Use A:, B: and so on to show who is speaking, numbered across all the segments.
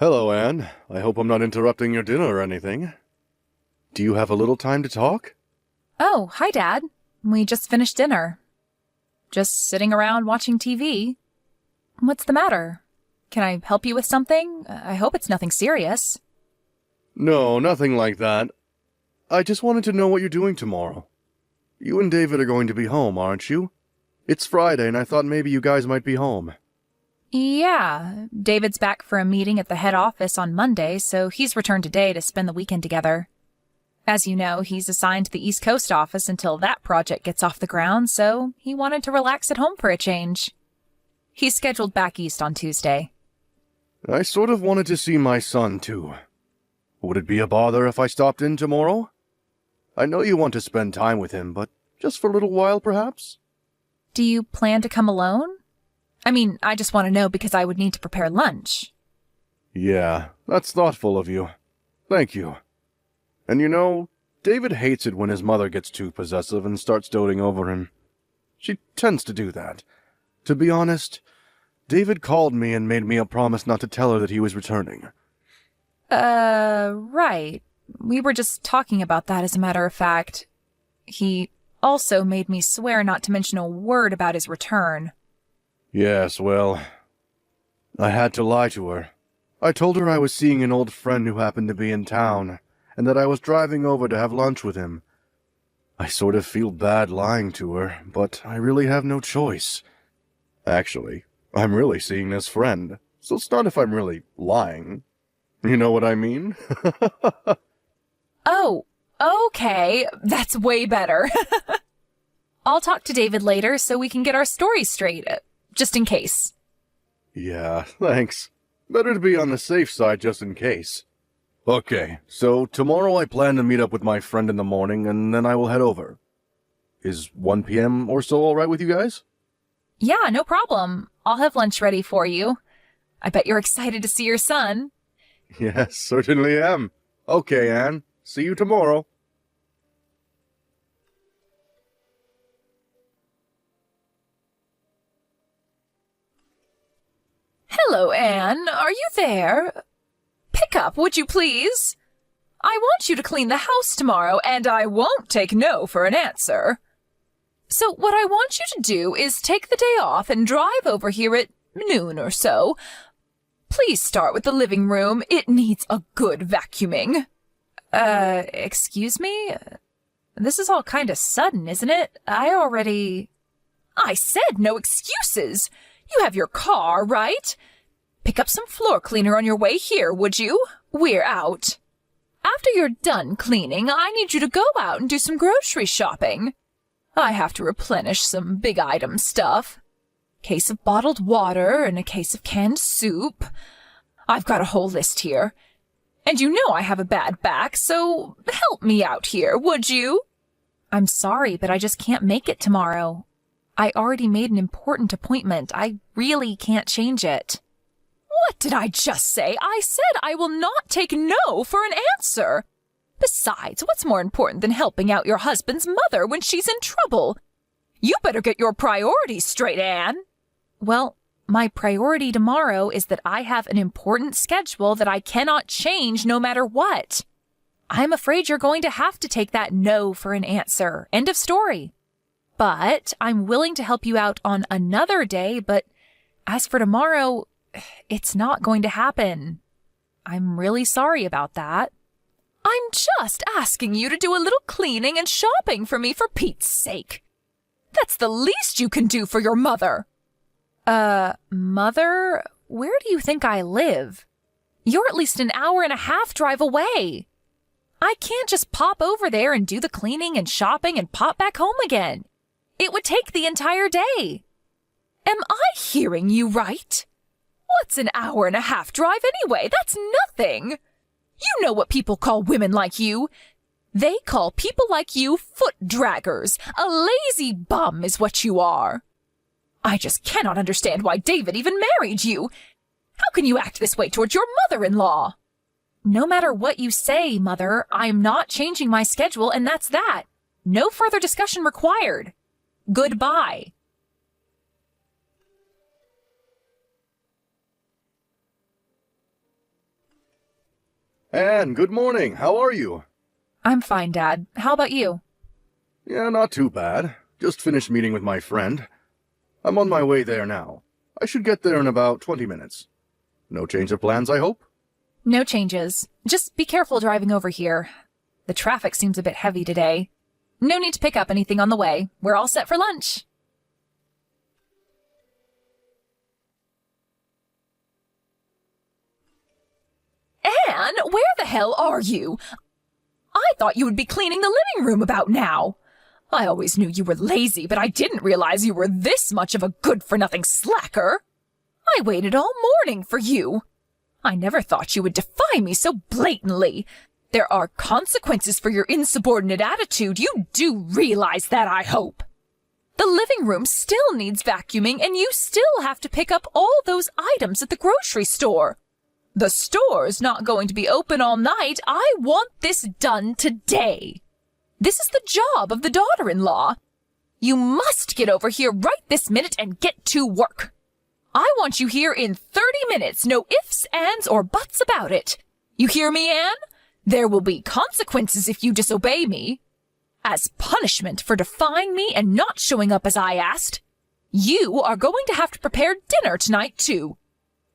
A: Hello, Anne. I hope I'm not interrupting your dinner or anything. Do you have a little time to talk?
B: Oh, hi, Dad. We just finished dinner. Just sitting around watching TV. What's the matter? Can I help you with something? I hope it's nothing serious.
A: No, nothing like that. I just wanted to know what you're doing tomorrow. You and David are going to be home, aren't you? It's Friday, and I thought maybe you guys might be home.
B: Yeah, David's back for a meeting at the head office on Monday, so he's returned today to spend the weekend together. As you know, he's assigned to the East Coast office until that project gets off the ground, so he wanted to relax at home for a change. He's scheduled back east on Tuesday.
A: I sort of wanted to see my son, too. Would it be a bother if I stopped in tomorrow? I know you want to spend time with him, but just for a little while, perhaps?
B: Do you plan to come alone? I mean, I just want to know because I would need to prepare lunch.
A: Yeah, that's thoughtful of you. Thank you. And you know, David hates it when his mother gets too possessive and starts doting over him. She tends to do that. To be honest, David called me and made me a promise not to tell her that he was returning.
B: Right. We were just talking about that, as a matter of fact. He also made me swear not to mention a word about his return.
A: Yes, well, I had to lie to her. I told her I was seeing an old friend who happened to be in town, and that I was driving over to have lunch with him. I sort of feel bad lying to her, but I really have no choice. Actually, I'm really seeing this friend, so it's not if I'm really lying. You know what I mean?
B: Oh, okay. That's way better. I'll talk to David later so we can get our stories straight, just in case.
A: Yeah, thanks. Better to be on the safe side just in case. Okay, so tomorrow I plan to meet up with my friend in the morning, and then I will head over. Is 1 p.m. or so all right with you guys?
B: Yeah, no problem. I'll have lunch ready for you. I bet you're excited to see your son.
A: Yes, certainly am. Okay, Anne. See you tomorrow.
B: Hello, Anne. Are you there? Pick up, would you please? I want you to clean the house tomorrow, and I won't take no for an answer. So what I want you to do is take the day off and drive over here at noon or so. Please start with the living room. It needs a good vacuuming. Excuse me? This is all kind of sudden, isn't it? I said no excuses. You have your car, right? Pick up some floor cleaner on your way here, would you? We're out. After you're done cleaning, I need you to go out and do some grocery shopping. I have to replenish some big item stuff. Case of bottled water and a case of canned soup. I've got a whole list here. And you know I have a bad back, so help me out here, would you? I'm sorry, but I just can't make it tomorrow. I already made an important appointment. I really can't change it. What did I just say? I said I will not take no for an answer. Besides, what's more important than helping out your husband's mother when she's in trouble? You better get your priorities straight, Anne. Well, my priority tomorrow is that I have an important schedule that I cannot change no matter what. I'm afraid you're going to have to take that no for an answer. End of story. But I'm willing to help you out on another day, but as for tomorrow, it's not going to happen. I'm really sorry about that. I'm just asking you to do a little cleaning and shopping for me, for Pete's sake. That's the least you can do for your mother. Mother? Where do you think I live? You're at least an hour and a half drive away. I can't just pop over there and do the cleaning and shopping and pop back home again. It would take the entire day. Am I hearing you right? What's an hour and a half drive anyway? That's nothing. You know what people call women like you. They call people like you foot draggers. A lazy bum is what you are. I just cannot understand why David even married you. How can you act this way towards your mother-in-law? No matter what you say, Mother, I'm not changing my schedule, and that's that. No further discussion required. Goodbye.
A: Anne, good morning. How are you?
B: I'm fine, Dad. How about you?
A: Yeah, not too bad. Just finished meeting with my friend. I'm on my way there now. I should get there in about 20 minutes. No change of plans, I hope?
B: No changes. Just be careful driving over here. The traffic seems a bit heavy today. No need to pick up anything on the way. We're all set for lunch. Anne, where the hell are you? I thought you would be cleaning the living room about now. I always knew you were lazy, but I didn't realize you were this much of a good-for-nothing slacker. I waited all morning for you. I never thought you would defy me so blatantly. There are consequences for your insubordinate attitude. You do realize that, I hope. The living room still needs vacuuming, and you still have to pick up all those items at the grocery store. The store's not going to be open all night. I want this done today. This is the job of the daughter-in-law. You must get over here right this minute and get to work. I want you here in 30 minutes. No ifs, ands, or buts about it. You hear me, Anne? There will be consequences if you disobey me. As punishment for defying me and not showing up as I asked, you are going to have to prepare dinner tonight, too.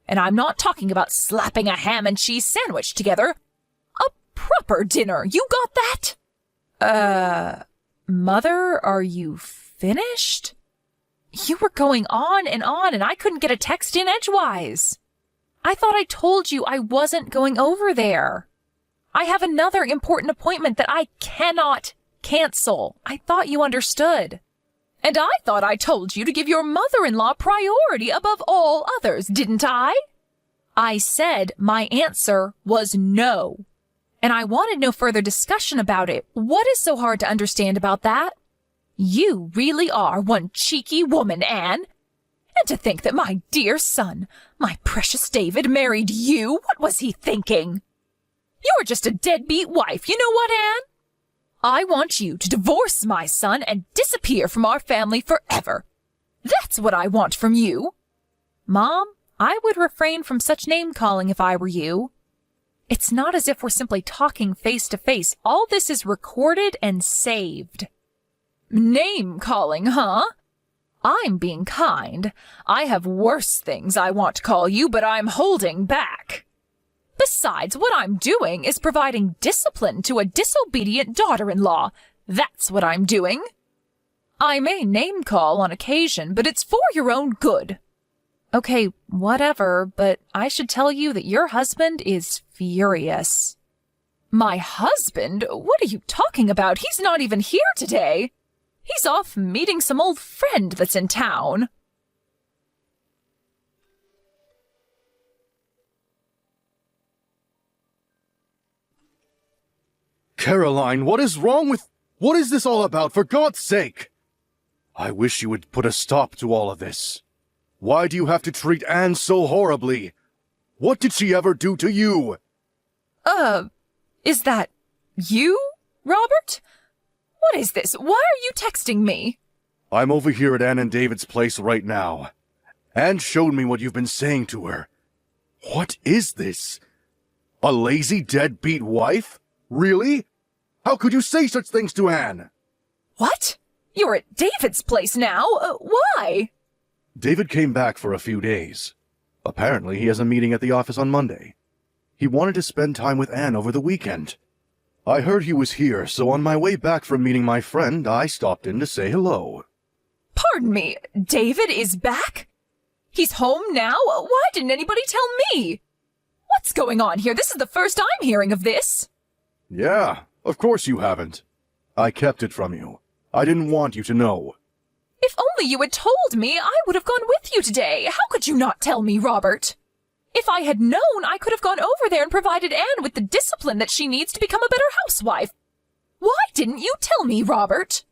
B: And I'm not talking about slapping a ham and cheese sandwich together. A proper dinner. You got that? Mother, are you finished? You were going on, and I couldn't get a text in edgewise. I thought I told you I wasn't going over there. I have another important appointment that I cannot cancel. I thought you understood. And I thought I told you to give your mother-in-law priority above all others, didn't I? I said my answer was no. And I wanted no further discussion about it. What is so hard to understand about that? You really are one cheeky woman, Anne. And to think that my dear son, my precious David, married you, what was he thinking? You're just a deadbeat wife, you know what, Anne? I want you to divorce my son and disappear from our family forever. That's what I want from you. Mom, I would refrain from such name-calling if I were you. It's not as if we're simply talking face-to-face. All this is recorded and saved. Name-calling, huh? I'm being kind. I have worse things I want to call you, but I'm holding back. Besides, what I'm doing is providing discipline to a disobedient daughter-in-law. That's what I'm doing. I may name-call on occasion, but it's for your own good. Okay, whatever, but I should tell you that your husband is furious. My husband? What are you talking about? He's not even here today. He's off meeting some old friend that's in town.
A: Caroline, what is wrong with... What is this all about, for God's sake? I wish you would put a stop to all of this. Why do you have to treat Anne so horribly? What did she ever do to you?
B: Is that you, Robert? What is this? Why are you texting me?
A: I'm over here at Anne and David's place right now. Anne showed me what you've been saying to her. What is this? A lazy, deadbeat wife? Really? How could you say such things to Anne?
B: What? You're at David's place now? Why?
A: David came back for a few days. Apparently, he has a meeting at the office on Monday. He wanted to spend time with Anne over the weekend. I heard he was here, so on my way back from meeting my friend, I stopped in to say hello.
B: Pardon me, David is back? He's home now? Why didn't anybody tell me? What's going on here? This is the first I'm hearing of this.
A: Yeah, of course you haven't. I kept it from you. I didn't want you to know.
B: If only you had told me, I would have gone with you today. How could you not tell me, Robert? If I had known, I could have gone over there and provided Anne with the discipline that she needs to become a better housewife. Why didn't you tell me, Robert?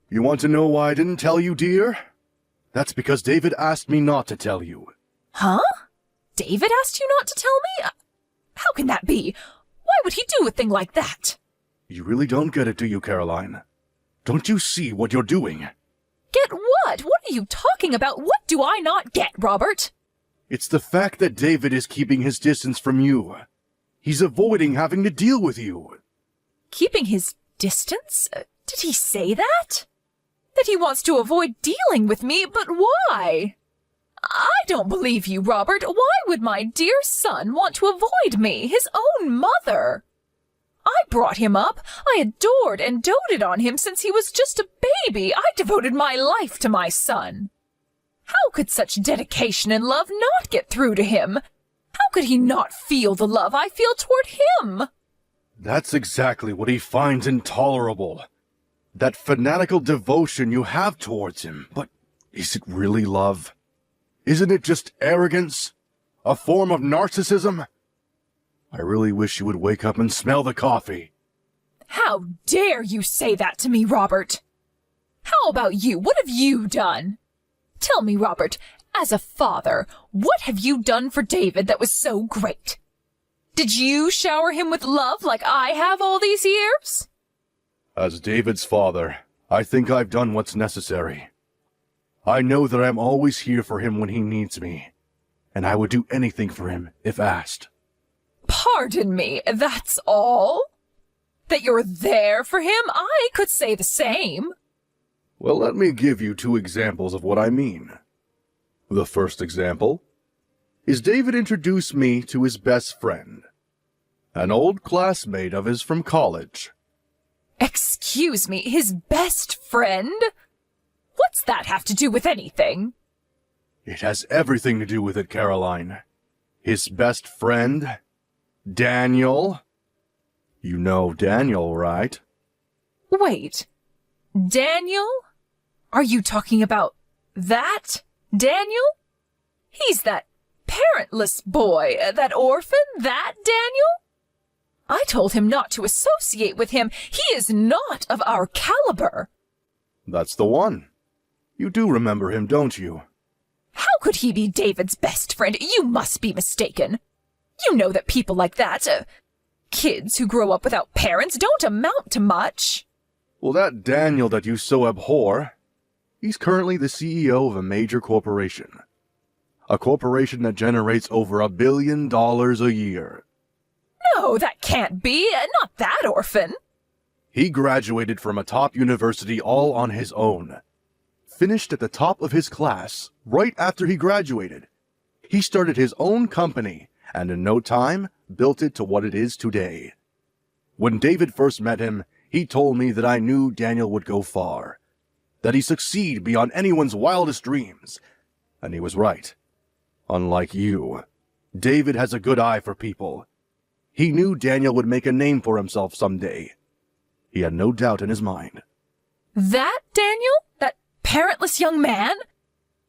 A: You want to know why I didn't tell you, dear? That's because David asked me not to tell you.
B: Huh? David asked you not to tell me? How can that be? Why would he do a thing like that?
A: You really don't get it, do you, Caroline? Don't you see what you're doing?
B: Get what? What are you talking about? What do I not get, Robert?
A: It's the fact that David is keeping his distance from you. He's avoiding having to deal with you.
B: Keeping his distance? Did he say that? That he wants to avoid dealing with me, but why? I don't believe you, Robert. Why would my dear son want to avoid me, his own mother? I brought him up. I adored and doted on him since he was just a baby. I devoted my life to my son. How could such dedication and love not get through to him? How could he not feel the love I feel toward him?
A: That's exactly what he finds intolerable. That fanatical devotion you have towards him. But is it really love? Isn't it just arrogance? A form of narcissism? I really wish you would wake up and smell the coffee.
B: How dare you say that to me, Robert? How about you? What have you done? Tell me, Robert, as a father, what have you done for David that was so great? Did you shower him with love like I have all these years?
A: As David's father, I think I've done what's necessary. I know that I'm always here for him when he needs me, and I would do anything for him if asked.
B: Pardon me, that's all? That you're there for him? I could say the same.
A: Well, let me give you 2 examples of what I mean. The first example is David introduced me to his best friend, an old classmate of his from college.
B: Excuse me, his best friend? What's that have to do with anything?
A: It has everything to do with it, Caroline. His best friend, Daniel. You know Daniel, right?
B: Wait, Daniel? Are you talking about that Daniel? He's that parentless boy, that orphan, that Daniel? I told him not to associate with him. He is not of our caliber.
A: That's the one. You do remember him, don't you?
B: How could he be David's best friend? You must be mistaken. You know that people like that, kids who grow up without parents, don't amount to much.
A: Well, that Daniel that you so abhor, he's currently the CEO of a major corporation. A corporation that generates over $1 billion a year.
B: No, that can't be. Not that orphan.
A: He graduated from a top university all on his own. Finished at the top of his class right after he graduated. He started his own company, and in no time, built it to what it is today. When David first met him, he told me that I knew Daniel would go far, that he'd succeed beyond anyone's wildest dreams. And he was right. Unlike you, David has a good eye for people. He knew Daniel would make a name for himself someday. He had no doubt in his mind.
B: That Daniel? That parentless young man?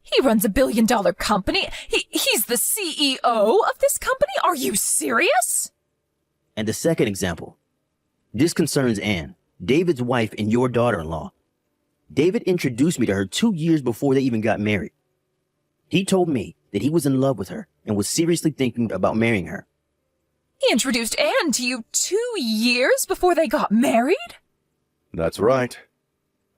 B: He runs $1 billion company. He's the CEO of this company? Are you serious?
C: And the second example. This concerns Anne, David's wife and your daughter-in-law. David introduced me to her 2 years before they even got married. He told me that he was in love with her and was seriously thinking about marrying her.
B: He introduced Anne to you 2 years before they got married?
A: That's right.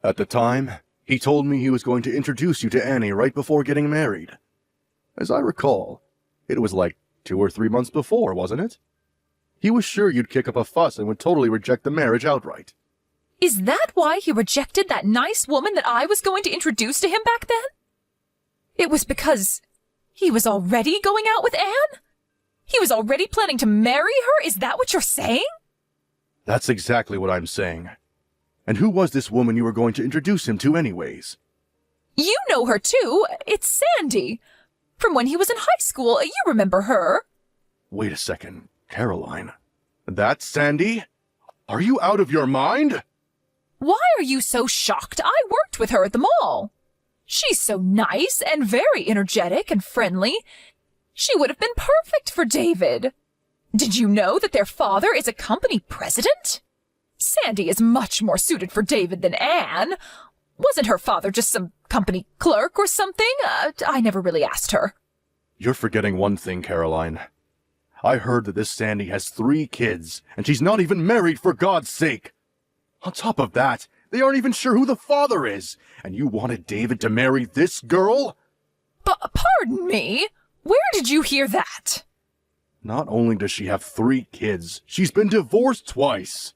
A: At the time, he told me he was going to introduce you to Annie right before getting married. As I recall, it was like 2 or 3 months before, wasn't it? He was sure you'd kick up a fuss and would totally reject the marriage outright.
B: Is that why he rejected that nice woman that I was going to introduce to him back then? It was because he was already going out with Anne? He was already planning to marry her? Is that what you're saying?
A: That's exactly what I'm saying. And who was this woman you were going to introduce him to anyways?
B: You know her too. It's Sandy. From when he was in high school. You remember her.
A: Wait a second, Caroline. That's Sandy? Are you out of your mind?
B: Why are you so shocked? I worked with her at the mall. She's so nice and very energetic and friendly. She would have been perfect for David. Did you know that their father is a company president? Sandy is much more suited for David than Anne. Wasn't her father just some company clerk or something? I never really asked her.
A: You're forgetting one thing, Caroline. I heard that this Sandy has 3 kids, and she's not even married, for God's sake. On top of that, they aren't even sure who the father is, and you wanted David to marry this girl?
B: Pardon me? Where did you hear that?
A: Not only does she have 3 kids, she's been divorced twice.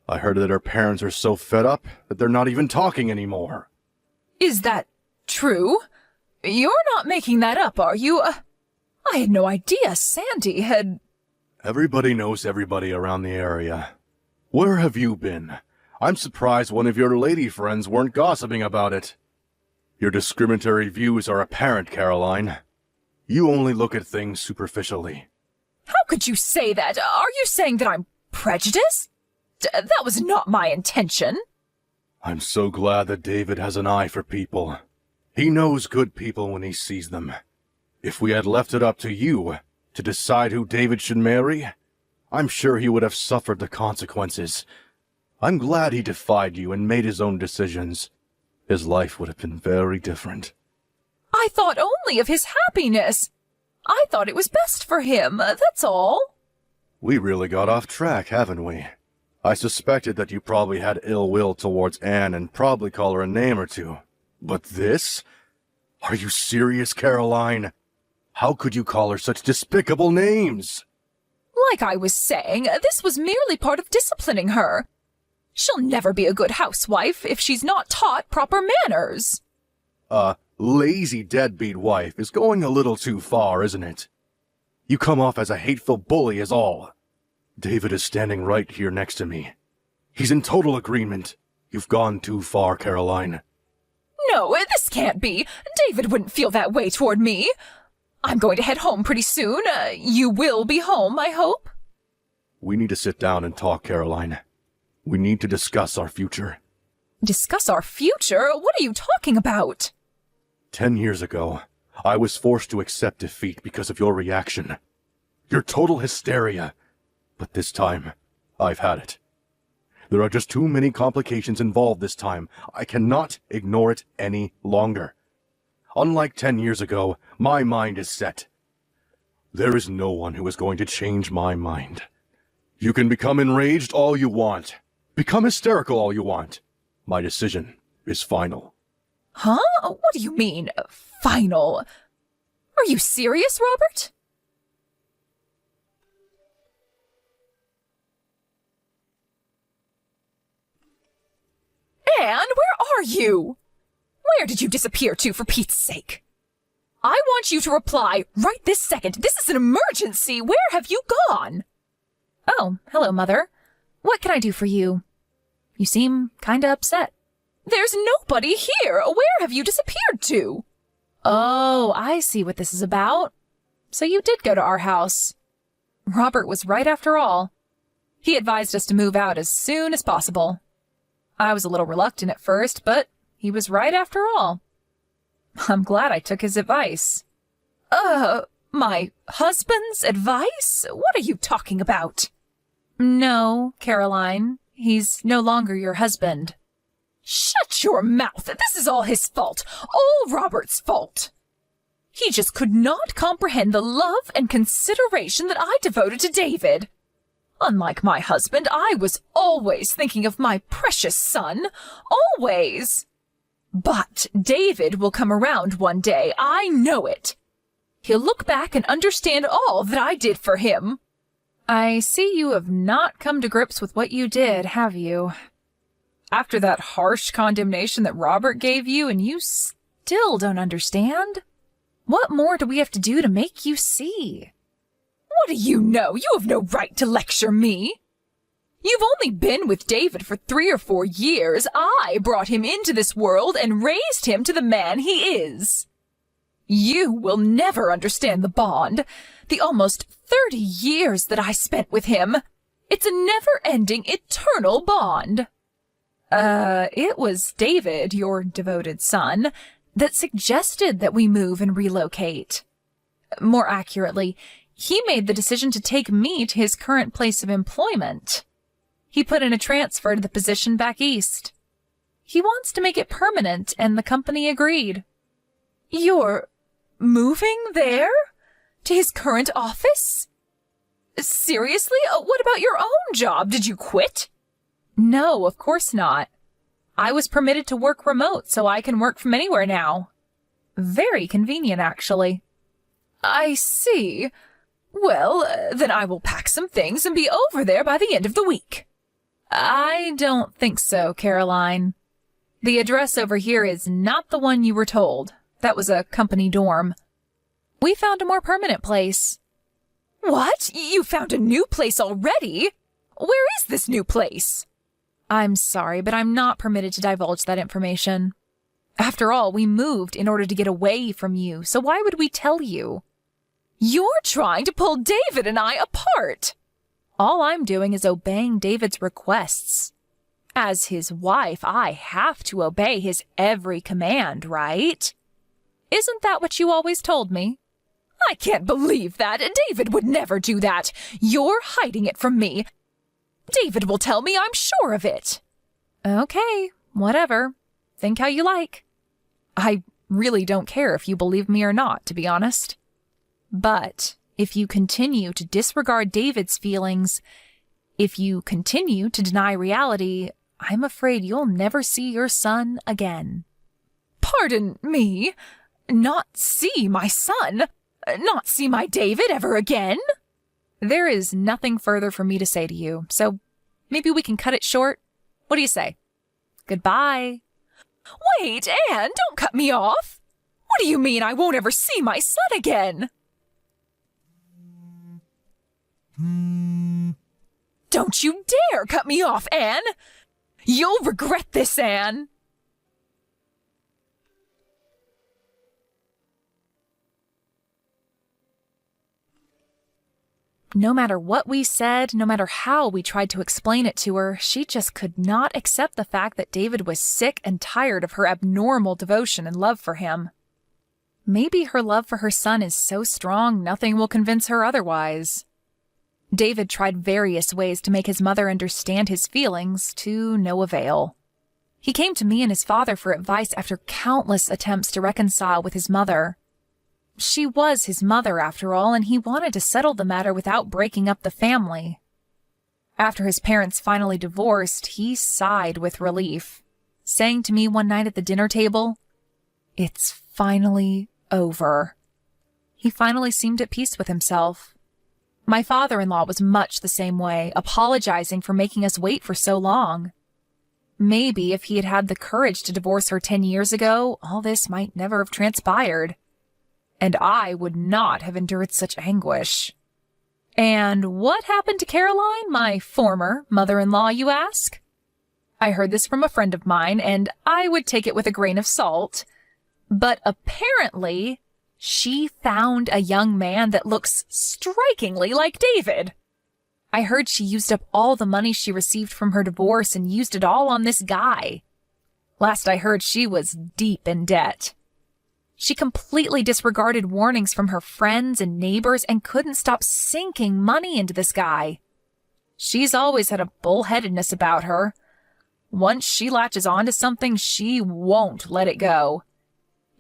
A: I heard that her parents are so fed up that they're not even talking anymore.
B: Is that true? You're not making that up, are you? I had no idea Sandy had...
A: Everybody knows everybody around the area. Where have you been? I'm surprised one of your lady friends weren't gossiping about it. Your discriminatory views are apparent, Caroline. You only look at things superficially.
B: How could you say that? Are you saying that I'm prejudiced? That was not my intention.
A: I'm so glad that David has an eye for people. He knows good people when he sees them. If we had left it up to you to decide who David should marry, I'm sure he would have suffered the consequences. I'm glad he defied you and made his own decisions. His life would have been very different.
B: I thought only of his happiness. I thought it was best for him, that's all.
A: We really got off track, haven't we? I suspected that you probably had ill will towards Anne and probably call her a name or two. But this? Are you serious, Caroline? How could you call her such despicable names?
B: Like I was saying, this was merely part of disciplining her. She'll never be a good housewife if she's not taught proper manners.
A: Lazy deadbeat wife is going a little too far, isn't it? You come off as a hateful bully is all. David is standing right here next to me. He's in total agreement. You've gone too far, Caroline.
B: No, this can't be. David wouldn't feel that way toward me. I'm going to head home pretty soon. You will be home, I hope?
A: We need to sit down and talk, Caroline. We need to discuss our future.
B: Discuss our future? What are you talking about?
A: 10 years ago, I was forced to accept defeat because of your reaction. Your total hysteria. But this time, I've had it. There are just too many complications involved this time. I cannot ignore it any longer. Unlike 10 years ago, my mind is set. There is no one who is going to change my mind. You can become enraged all you want. Become hysterical all you want. My decision is final.
B: Huh? What do you mean, final? Are you serious, Robert? Anne, where are you? Where did you disappear to, for Pete's sake? I want you to reply right this second. This is an emergency. Where have you gone? Oh, hello, Mother. What can I do for you? You seem kinda upset. There's nobody here. Where have you disappeared to? Oh, I see what this is about. So you did go to our house. Robert was right after all. He advised us to move out as soon as possible. I was a little reluctant at first, but he was right after all. I'm glad I took his advice. My husband's advice? What are you talking about? No, Caroline. He's no longer your husband. Shut your mouth! This is all his fault. All Robert's fault. He just could not comprehend the love and consideration that I devoted to David. Unlike my husband, I was always thinking of my precious son. Always. But David will come around one day. I know it. He'll look back and understand all that I did for him. I see you have not come to grips with what you did, have you? After that harsh condemnation that Robert gave you, and you still don't understand? What more do we have to do to make you see? What do you know? You have no right to lecture me. You've only been with David for 3 or 4 years. I brought him into this world and raised him to the man he is. You will never understand the bond, the almost 30 years that I spent with him. It's a never-ending, eternal bond. It was David, your devoted son, that suggested that we move and relocate. More accurately, he made the decision to take me to his current place of employment. He put in a transfer to the position back east. He wants to make it permanent, and the company agreed. You're moving there? To his current office? Seriously? What about your own job? Did you quit? No, of course not. I was permitted to work remote, so I can work from anywhere now. Very convenient, actually. I see. Well, then I will pack some things and be over there by the end of the week. I don't think so, Caroline. The address over here is not the one you were told. That was a company dorm. We found a more permanent place. What? You found a new place already? Where is this new place? I'm sorry, but I'm not permitted to divulge that information. After all, we moved in order to get away from you, so why would we tell you? You're trying to pull David and I apart. All I'm doing is obeying David's requests. As his wife, I have to obey his every command, right? Isn't that what you always told me? I can't believe that. David would never do that. You're hiding it from me. David will tell me, I'm sure of it. Okay, whatever. Think how you like. I really don't care if you believe me or not, to be honest. But if you continue to disregard David's feelings, if you continue to deny reality, I'm afraid you'll never see your son again. Pardon me? Not see my son? Not see my David ever again? There is nothing further for me to say to you, so maybe we can cut it short. What do you say? Goodbye. Wait, Anne, don't cut me off. What do you mean I won't ever see my son again? Don't you dare cut me off, Anne. You'll regret this, Anne. No matter what we said, no matter how we tried to explain it to her, she just could not accept the fact that David was sick and tired of her abnormal devotion and love for him. Maybe her love for her son is so strong nothing will convince her otherwise. David tried various ways to make his mother understand his feelings, to no avail. He came to me and his father for advice after countless attempts to reconcile with his mother. She was his mother, after all, and he wanted to settle the matter without breaking up the family. After his parents finally divorced, he sighed with relief, saying to me one night at the dinner table, "It's finally over." He finally seemed at peace with himself. My father-in-law was much the same way, apologizing for making us wait for so long. Maybe if he had had the courage to divorce her 10 years ago, all this might never have transpired. And I would not have endured such anguish. And what happened to Caroline, my former mother-in-law, you ask? I heard this from a friend of mine, and I would take it with a grain of salt. But apparently, she found a young man that looks strikingly like David. I heard she used up all the money she received from her divorce and used it all on this guy. Last I heard, she was deep in debt. She completely disregarded warnings from her friends and neighbors and couldn't stop sinking money into this guy. She's always had a bullheadedness about her. Once she latches onto something, she won't let it go.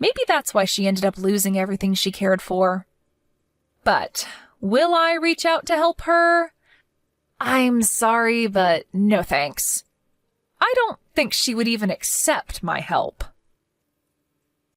B: Maybe that's why she ended up losing everything she cared for. But will I reach out to help her? I'm sorry, but no thanks. I don't think she would even accept my help.